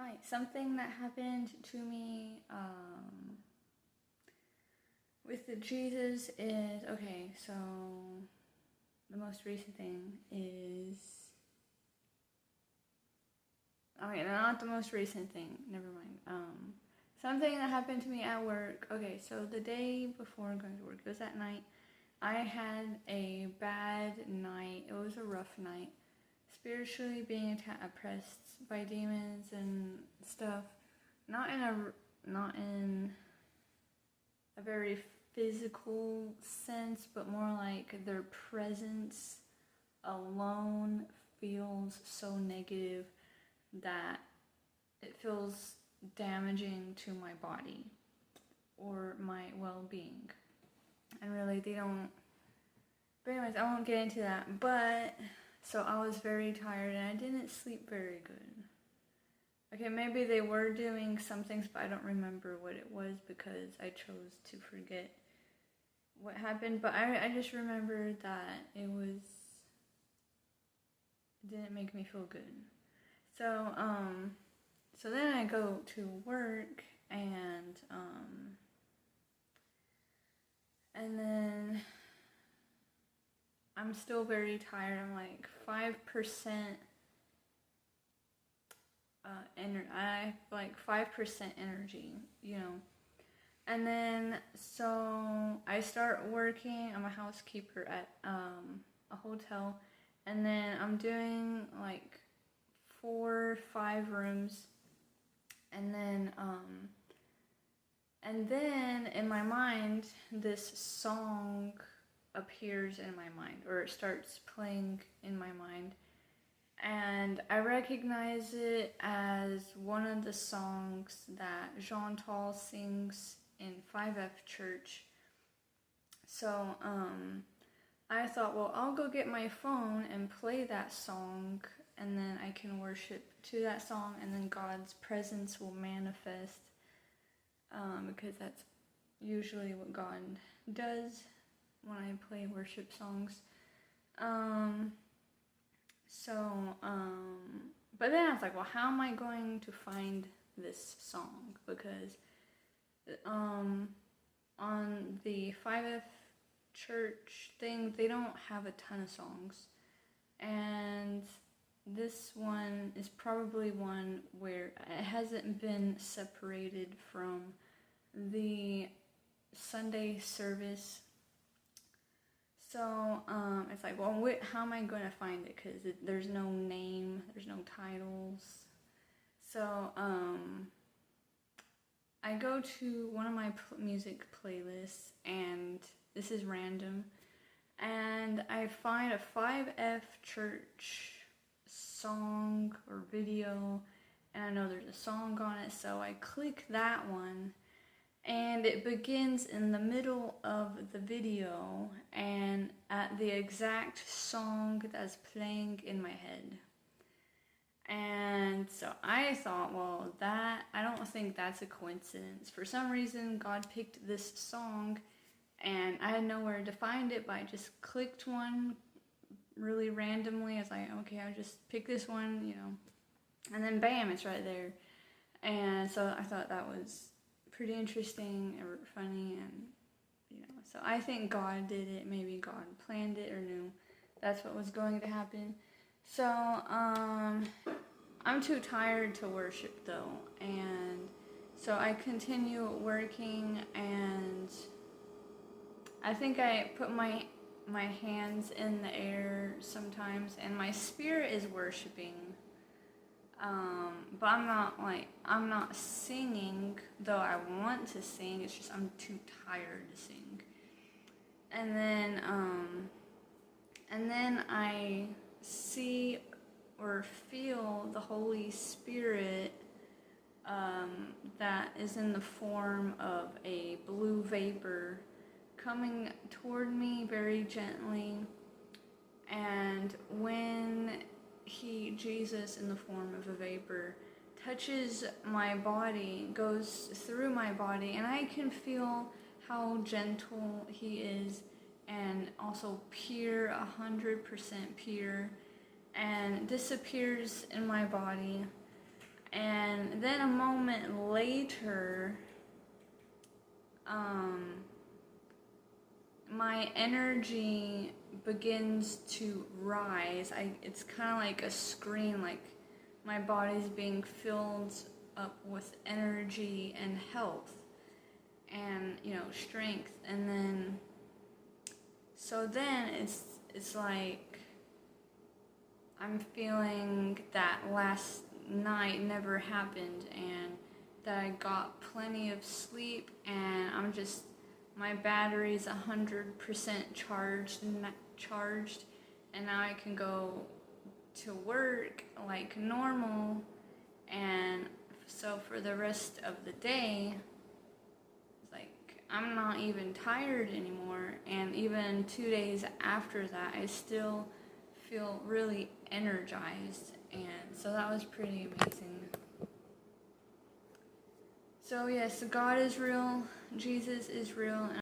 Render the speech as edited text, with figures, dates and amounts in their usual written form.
Hi, something that happened to me with the Jesus is, okay, so the most recent thing is, okay, not the most recent thing, never mind. Something that happened to me at work. Okay, so the day before going to work, it was at night. I had a bad night. It was a rough night. Spiritually being oppressed by demons and stuff. Not in a very physical sense, but more like their presence alone feels so negative that it feels damaging to my body or my well-being. And really, they don't. But anyways, I won't get into that. But so I was very tired and I didn't sleep very good. Okay, maybe they were doing some things, but I don't remember what it was because I chose to forget what happened. But I just remember that it didn't make me feel good. So so then I go to work and then I'm still very tired. I'm like 5% I have like 5% energy, And then so I start working. I'm a housekeeper at a hotel, and then I'm doing like 4-5 rooms, and then in my mind this song appears in my mind, or it starts playing in my mind. And I recognize it as one of the songs that Jean Tal sings in 5F Church. So I thought, well, I'll go get my phone and play that song, and then I can worship to that song, and then God's presence will manifest, because that's usually what God does when I play worship songs. But then I was like, well, how am I going to find this song? Because on the 5F Church thing, they don't have a ton of songs. And this one is probably one where it hasn't been separated from the Sunday service. So it's like, well, how am I going to find it? Because there's no name, there's no titles. So I go to one of my music playlists, and this is random, and I find a 5F Church song or video, and I know there's a song on it, so I click that one. And it begins in the middle of the video and at the exact song that's playing in my head. And so I thought, well, I don't think that's a coincidence. For some reason, God picked this song, and I had nowhere to find it, but I just clicked one really randomly. I was like, okay, I'll just pick this one, and then bam, it's right there. And so I thought that was pretty interesting or funny, and so I think God did it. Maybe God planned it or knew that's what was going to happen. So I'm too tired to worship though, and so I continue working, and I think I put my hands in the air sometimes, and my spirit is worshiping. But I'm not singing, though I want to sing. It's just I'm too tired to sing. And then I see or feel the Holy Spirit that is in the form of a blue vapor coming toward me very gently. And when Jesus in the form of a vapor touches my body, goes through my body, and I can feel how gentle he is, and also pure, 100% pure, and disappears in my body. And then a moment later, my energy begins to rise. It's kind of like a screen, like my body's being filled up with energy and health and, strength. And then, so then it's like I'm feeling that last night never happened, and that I got plenty of sleep, and my battery's 100% charged, and now I can go to work like normal. And so for the rest of the day, like, I'm not even tired anymore, and even 2 days after that, I still feel really energized, and so that was pretty amazing. So yes, God is real, Jesus is real, and